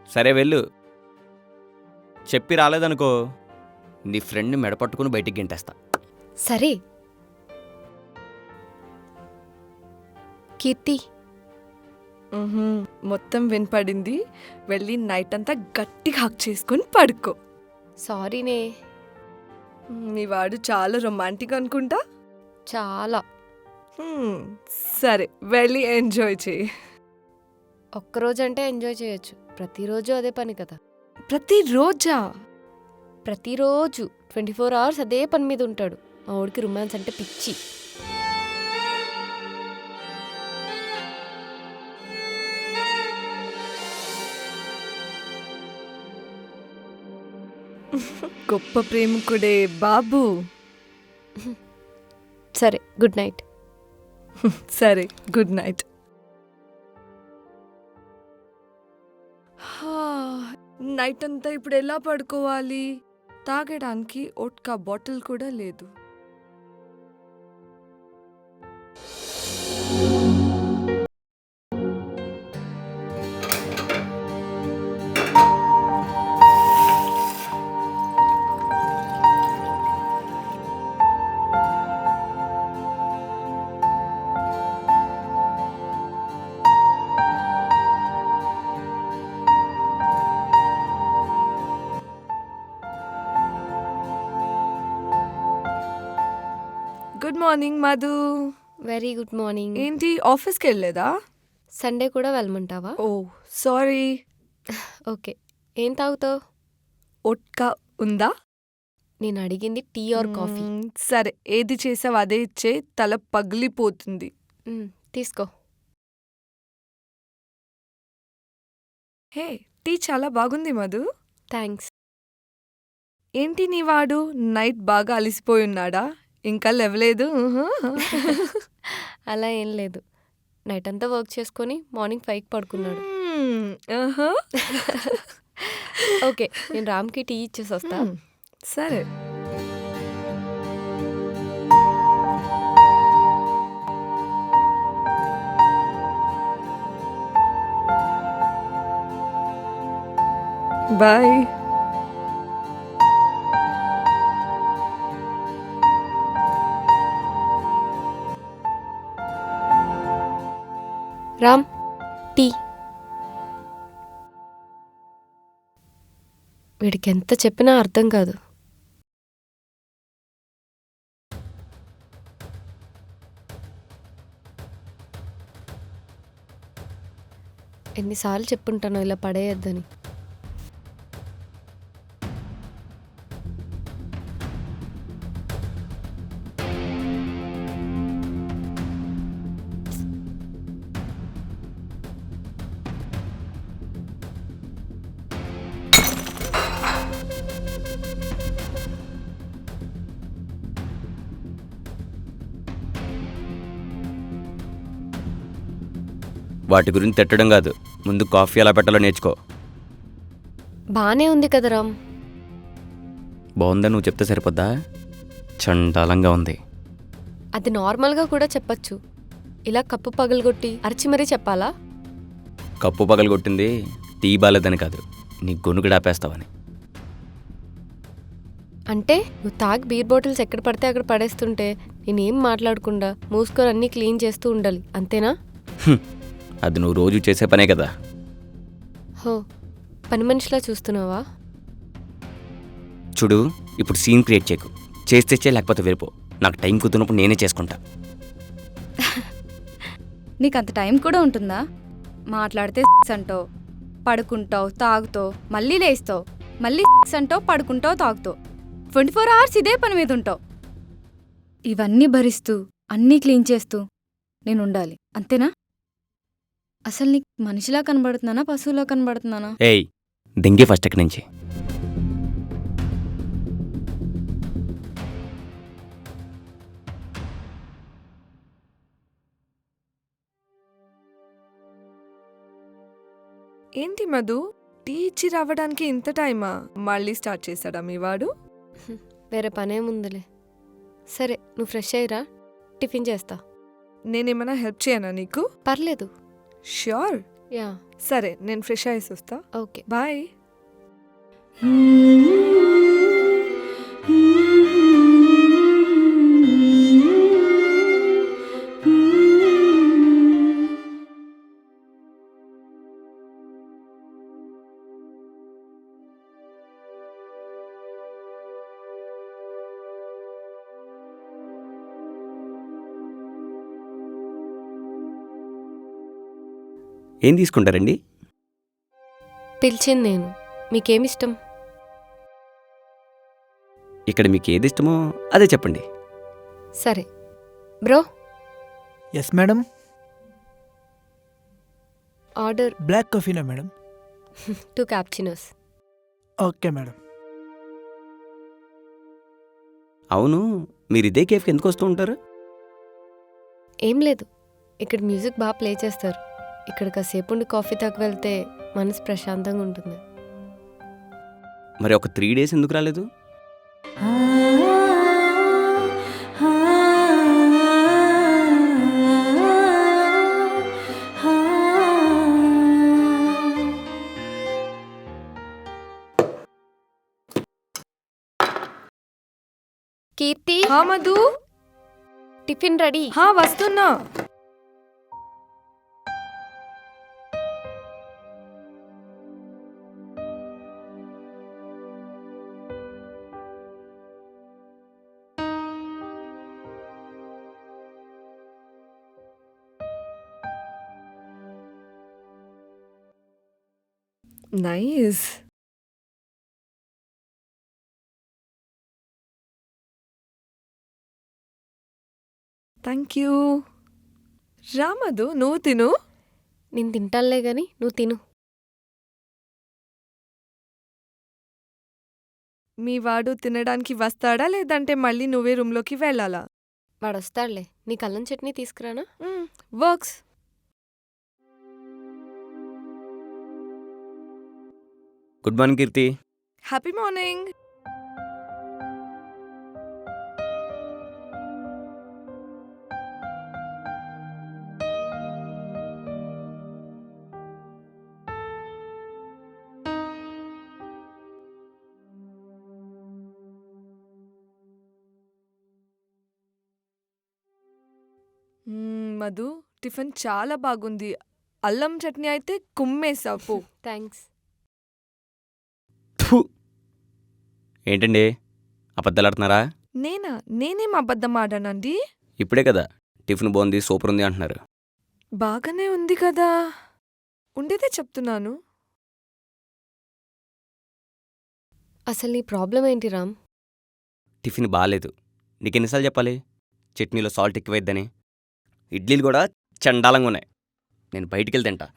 సరే వెళ్ళు. చెప్పి రాలేదనుకో నీ ఫ్రెండ్ని మెడపట్టుకుని బయటికి గెంటేస్తా. సరే కీర్తి. మొత్తం వినపడింది. వెళ్ళి నైట్ అంతా గట్టిగా హక్ చేసుకొని పడుకో. సారీనే. మీ వాడు చాలా రొమాంటిక్ అనుకుంటా. చాలా. సరే వెళ్ళి ఎంజాయ్ చేయి. ఒక్కరోజంటే ఎంజాయ్ చేయొచ్చు, ప్రతిరోజు అదే పని కదా. ప్రతిరోజా? ప్రతిరోజు 24 hours అదే పని మీద ఉంటాడు. మా ఊడికి రొమాన్స్ అంటే పిచ్చి. గొప్ప ప్రేమికుడే బాబు. సరే గుడ్ నైట్. సరే గుడ్ నైట్. నైట్ అంతా ఇప్పుడు ఎలా పడుకోవాలి? తాగడానికి ఒక్క బాటిల్ కూడా లేదు. Good morning Madhu. Very good morning. ఏంటి ఆఫీస్కి వెళ్ళలేదా? సండే కూడా వెళ్ళమంటావా? ఓ సారీ. ఓకే, ఏం తాగుతావు? ఒట్కా ఉందా? నేను అడిగింది టీ ఆర్ కాఫీ. సరే ఏది చేసావు అదే ఇచ్చే, తల పగిలిపోతుంది. తీసుకో. హే టీ చాలా బాగుంది మధు. థ్యాంక్స్. ఏంటి నీ వాడు నైట్ బాగా అలిసిపోయి ఉన్నాడా? ఇంకా లేవలేదు? అలా ఏం లేదు, నైట్ అంతా వర్క్ చేసుకొని మార్నింగ్ 5కి పడుకున్నాడు. ఓకే, నేను రామ్కి టీ ఇచ్చేసి వస్తా. సరే. బాయ్. రామ్ టీ. వీడికి ఎంత చెప్పినా అర్థం కాదు. ఎన్నిసార్లు చెప్పుంటాను ఇలా పడేయద్దని. వాటి గురించి తిట్టడం కాదు, ముందు కాఫీ ఎలా పెట్టాలో నేర్చుకో. బానే ఉంది కదా రామ్. బాగుందని నువ్వు చెప్తే సరిపోద్దా? చండాలంగా ఉంది. అది నార్మల్గా కూడా చెప్పచ్చు, ఇలా కప్పు పగలగొట్టి అరిచి మరీ చెప్పాలా? కప్పు పగలగొట్టింది టీ బాలేదని కాదు, నీ గొనుగుడు ఆపేస్తావని. అంటే నువ్వు తాగి బీర్ బాటిల్స్ ఎక్కడ పడితే అక్కడ పడేస్తుంటే నేనేం మాట్లాడకుండా మూసుకొని అన్నీ క్లీన్ చేస్తూ ఉండాలి, అంతేనా? అది నువ్వు రోజు చేసే పనే కదా. హో, పని మనిషిలా చూస్తున్నావా? చూడు, ఇప్పుడు సీన్ క్రియేట్ చేయకు. చేస్తే లేకపోతే వెళ్ళిపో. నాకు టైం కుదిరినప్పుడు నేనే చేసుకుంటా. నీకు అంత టైం కూడా ఉంటుందా? మాట్లాడితే అంటావు, పడుకుంటావు, తాగుతావు, మళ్ళీ లేస్తావు, మళ్ళీ అంటావు, పడుకుంటావు, తాగుతావు. 24 hours ఇదే పని మీద ఉంటావు. ఇవన్నీ భరిస్తూ అన్నీ క్లీన్ చేస్తూ నేను ఉండాలి, అంతేనా? అసలు నీకు మనిషిలా కనబడుతున్నానా, పశువులా కనబడుతున్నానా? ఏయ్ దెంగే ఫస్ట్ ఎక్కడి నుంచి. ఏంటి మధు, టీ ఇచ్చి రావడానికి ఇంత టైమా? మళ్ళీ స్టార్ట్ చేశాడా మీ వాడు? వేరే పనేముందిలే. సరే నువ్వు ఫ్రెష్ అయ్యిరా, టిఫిన్ చేస్తా. నేనేమైనా హెల్ప్ చేయనా నీకు? పర్లేదు. ష్యూర్. యా సరే నేను ఫ్రెష్ అయ్యేసి వస్తా. ఓకే. బాయ్. ఏం తీసుకుంటారండి? పిలిచింది నేను. మీకేమిష్టం? ఇక్కడ మీకు ఏది ఇష్టమో అదే చెప్పండి. సరే bro, yes madam. Order black కాఫీనా మేడం? 2 క్యాప్చినోస్. Okay madam. అవును, మీరు ఇదే కేఫ్కి ఎందుకు వస్తూ ఉంటారు? ఏం లేదు, ఇక్కడ మ్యూజిక్ బాగా ప్లే చేస్తారు. ఇక్కడ కాసేపు ఉండి కాఫీ తాగి వెళ్తే మనసు ప్రశాంతంగా ఉంటుంది. మరి ఒక 3 days ఎందుకు రాలేదు? కీర్తి, హా మధు, టిఫిన్ రెడీ. హా వస్తున్నా. నైస్. Thank you. రా మధు, నువ్వు తిను. నేను తింటానులే గాని నువ్వు తిను. మీ వాడు తినడానికి వస్తాడా లేదంటే మళ్ళీ నువ్వే రూమ్లోకి వెళ్ళాలా? వాడు వస్తాడులే. నీ కల్లం చట్నీ తీసుకురానా? Works. Good morning Keerthi. Happy morning. Madhu, tiffin చాలా బాగుంది. అల్లం చట్నీ అయితే కుమ్మేసావు. థ్యాంక్స్. థు. ఏంటండి, అబద్ధాలాడుతున్నారా? నేనేం అబద్ధం ఆడానండి? ఇప్పుడే కదా టిఫిన్ బాగుంది, సూపర్ ఉంది అంటున్నారు. బాగానే ఉంది కదా, ఉండేదే చెప్తున్నాను. అసలు నీ ప్రాబ్లం ఏంటి రామ్? టిఫిన్ బాగాలేదు. నీకు ఎన్నిసార్లు చెప్పాలి చట్నీలో సాల్ట్ ఎక్కువైద్దని? ఇడ్లీలు కూడా చండాలంగా ఉన్నాయి. నేను బయటికి వెళ్ళి తింటా.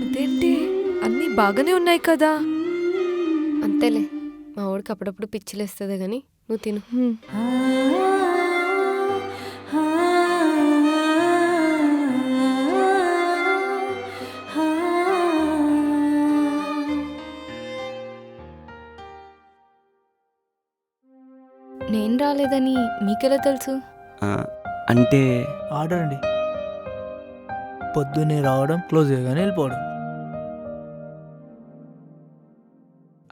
అదేంటి, అన్నీ బాగానే ఉన్నాయి కదా. అంతేలే, మా వాడికి అప్పుడప్పుడు పిచ్చిలేస్తుంది కానీ నువ్వు తిను. నేను రాలేదని మీకెలా తెలుసు? ఆ, అంటే ఆర్డర్ అండి. పొద్దున్నే రావడం, క్లోజ్ చేయగానే వెళ్ళిపోవడం.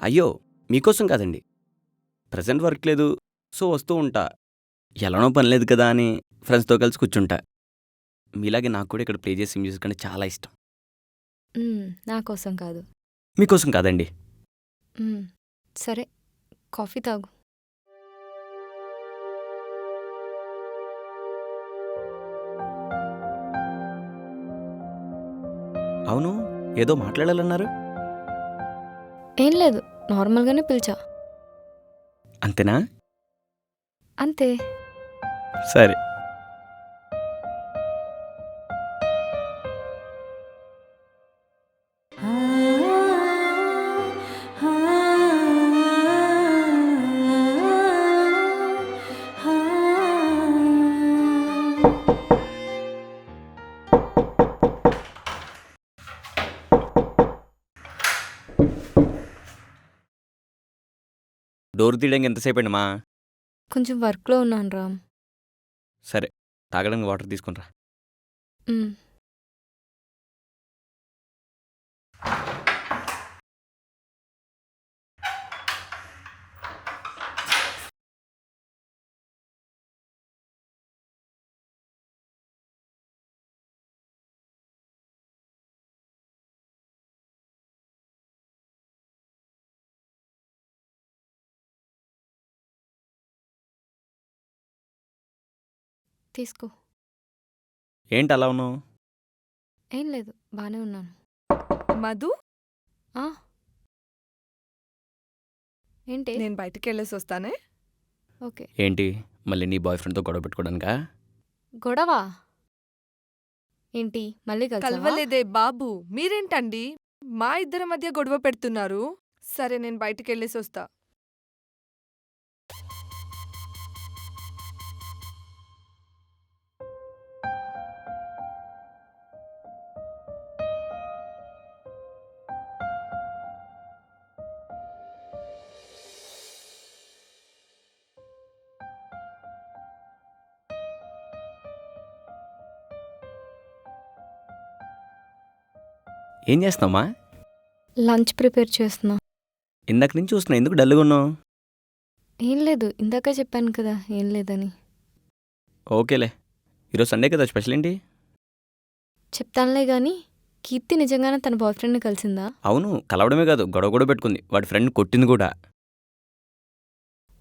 అయ్యో, మీకోసం కాదండి. ప్రజెంట్ వర్క్ లేదు, సో వస్తూ ఉంటా. ఎలానో పని లేదు కదా అని ఫ్రెండ్స్తో కలిసి కూర్చుంటా. మీలాగే నాకు కూడా ఇక్కడ ప్లే చేసే మ్యూజిక్ అంటే చాలా ఇష్టం. నా కోసం కాదు. మీకోసం కాదండి. సరే, కాఫీ తాగు. అవును, ఏదో మాట్లాడాలన్నారు? ఏం లేదు, నార్మల్గానే పిలిచా. అంతేనా? అంతే. సరే. డోర్ తీయడానికి ఎంతసేపు అండి మా? కొంచెం వర్క్లో ఉన్నాను రామ్. సరే, తాగడానికి వాటర్ తీసుకునిరా. మ్. తీసుకో. ఏంటి అలా ఉన్నావు? ఏం లేదు, బాగానే ఉన్నాను. మధు, ఆ, ఏంటి? నేను బయటికి వెళ్ళేసి వస్తానే. ఓకే. ఏంటి మళ్ళీ నీ బాయ్ ఫ్రెండ్తో గొడవ పెట్టుకోవడానికా? గొడవ ఏంటి? మళ్ళీ కలిసావా? కలవలేదే బాబు, మీరేంటండి మా ఇద్దరి మధ్య గొడవ పెడుతున్నారు? సరే నేను బయటికి వెళ్ళేసి వస్తా. ఏం చేస్తున్నావమ్మా? లంచ్ ప్రిపేర్ చేస్తున్నా. ఇందాక నుంచి చూస్తున్నా, ఎందుకు డల్గా ఉన్నావు? ఏం లేదు, ఇందాక చెప్పాను కదా ఏం లేదని. ఓకేలే, ఈరోజు సండే కదా, స్పెషల్ ఏంటి? చెప్తానులే గాని, కీర్తి నిజంగానే తన బాయ్ ఫ్రెండ్ని కలిసిందా? అవును, కలవడమే కాదు, గొడవ కూడా పెట్టుకుంది. వాడి ఫ్రెండ్ కొట్టింది కూడా.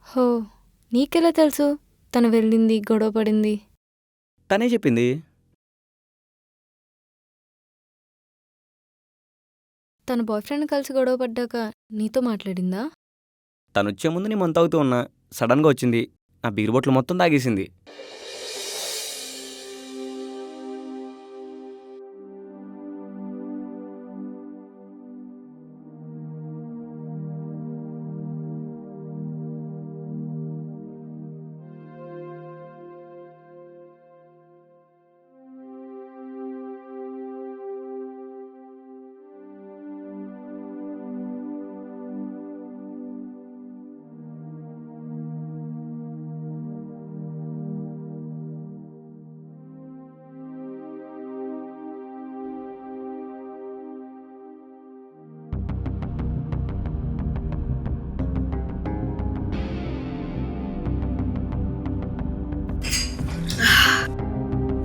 హో, నీకెలా తెలుసు తను వెళ్ళింది, గొడవ పడింది? తనే చెప్పింది. తన బాయ్ ఫ్రెండ్ కలిసి గొడవ పడ్డాక నీతో మాట్లాడిందా? తను వచ్చే ముందు నేను మంత అవుతూ ఉన్నా, సడన్గా వచ్చింది, నా బీర్ బాటిల్ మొత్తం తాగేసింది.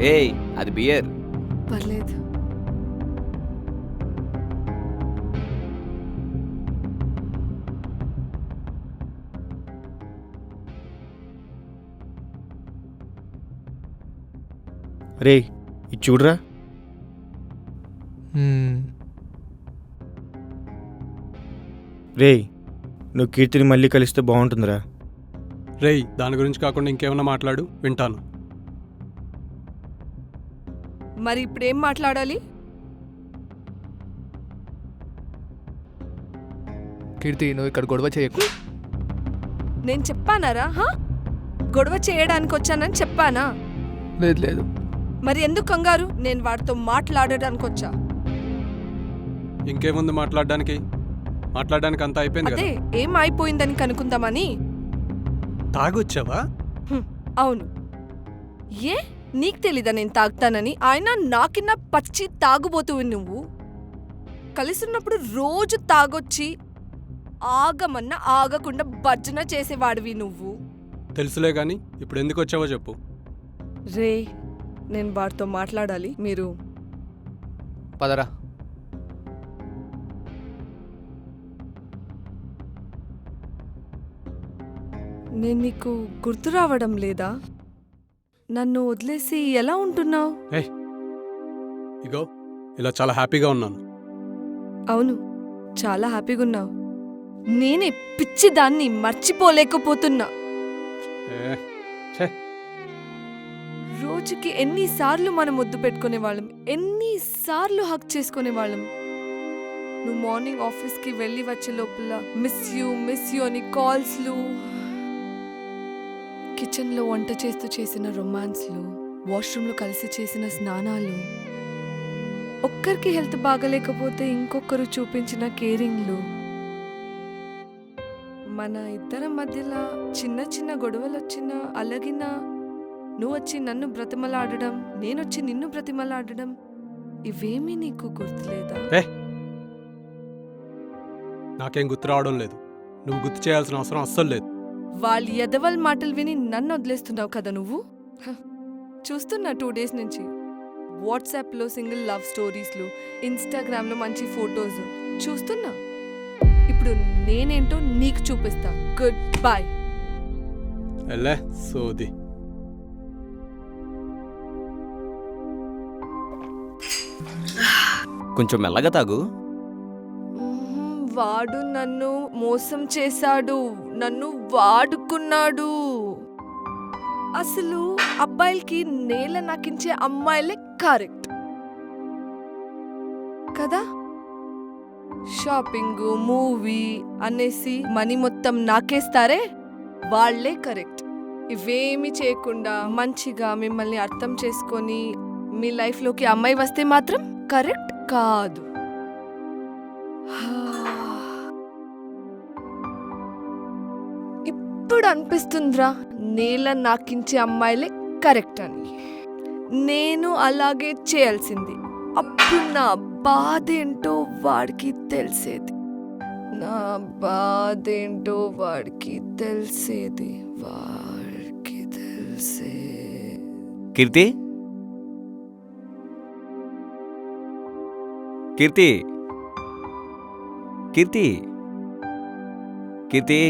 ఏయ్, అది బియర్. పర్లేదు. రే ఇది చూడరా. రే నువ్వు కీర్తిని మళ్ళీ కలిస్తే బాగుంటుందిరా. రేయ్, దాని గురించి కాకుండా ఇంకేమన్నా మాట్లాడు, వింటాను. మరి ఇప్పుడేం మాట్లాడాలి? కీర్తి, నువ్వు ఇక్కడ గొడవ చేయకు. నేను చెప్పానారా? గొడవ చేయడానికి వచ్చానని చెప్పానా? లేదు లేదు. మరి ఎందుకు కంగారు? నేను వాడితో మాట్లాడడానికి వచ్చా. ఇంకేముంది మాట్లాడడానికి? మాట్లాడడానికి అంతా అయిపోయింది కదా. అదే ఏం అయిపోయిందని కనుక్కుందామని. తాగొచ్చావా? అవును. ఏ నీకు తెలీదా నేను తాగుతానని? ఆయన నాకిన్న పచ్చి తాగుబోతువి నువ్వు. కలిసున్నప్పుడు రోజు తాగొచ్చి ఆగమన్నా ఆగకుండా భర్జన చేసేవాడివి నువ్వు. తెలుసులే గాని ఇప్పుడు ఎందుకు వచ్చావో చెప్పు. రే, నేను వాడితో మాట్లాడాలి. మీరు పదరా. నేను నీకు గుర్తు రావడం లేదా? నన్ను వదిలేసి ఎలా ఉంటున్నావు? ఇగో ఇలా చాలా హ్యాపీగా ఉన్నాను. అవును, చాలా హ్యాపీగా ఉన్నావు. నేనే పిచ్చి దాన్ని మర్చిపోలేకపోతున్నా. ఏ, ఛే. రోజుకి ఎన్నిసార్లు మనం ముద్దు పెట్టుకునేవాళ్ళం, ఎన్నిసార్లు హక్ చేసుకునేవాళ్ళం. నువ్వు మార్నింగ్ ఆఫీస్కి వెళ్ళి వచ్చే లోపల మిస్ యూ అని కాల్స్లు, కిచెన్లో వంట చేస్తూ చేసిన రొమాన్స్లు, వాష్రూమ్లో కలిసి చేసిన స్నానాలు, ఒక్కరికి హెల్త్ బాగలేకపోతే ఇంకొకరు చూపించిన కేరింగ్లు, మన ఇద్దరి మధ్యలో చిన్న చిన్న గొడవలు వచ్చినా అలగినా నువ్వు వచ్చి నన్ను బ్రతిమలాడడం, నేనొచ్చి నిన్ను బ్రతిమలాడడం, ఇవేమీ నీకు గుర్తులేదా? నాకేం గుర్తు రావడం లేదు. నువ్వు గుర్తు చేయాల్సిన అవసరం అస్సలు లేదు. వాళ్ళ ఎదవల్ మాటలు విని నన్ను వదిలేస్తున్నావు కదా నువ్వు. చూస్తున్నా 2 days నుంచి వాట్సాప్లో సింగిల్ లవ్ స్టోరీస్లు, ఇన్స్టాగ్రామ్లో మంచి ఫొటోస్ చూస్తున్నా. ఇప్పుడు నేనేంటో నీకు చూపిస్తా. Good bye. వెళ్ళే సోది. కొంచెం మెల్లగా తాగు. వాడు నన్ను మోసం చేశాడు, నన్ను వాడుకున్నాడు. అసలు అబ్బాయిలకి నేల నాకించే అమ్మాయిలే కరెక్ట్ కదా. షాపింగ్, మూవీ అనేసి మనీ మొత్తం నాకేస్తారే, వాళ్లే కరెక్ట్. ఇవేమి చేయకుండా మంచిగా మిమ్మల్ని అర్థం చేసుకొని మీ లైఫ్లోకి అమ్మాయి వస్తే మాత్రం కరెక్ట్ కాదు. ఇప్పుడు అనిపిస్తుందిరా నేల నాకించే అమ్మాయిలే కరెక్ట్ అని. నేను అలాగే చేయాల్సింది. అప్పుడు నా బాధ ఏంటో వాడికి తెలిసేది. నా బాధ ఏంటో వాడికి తెలిసేది. వాడికి తెలిసే. కీర్తి, కీర్తి, కీర్తి, కీర్తి.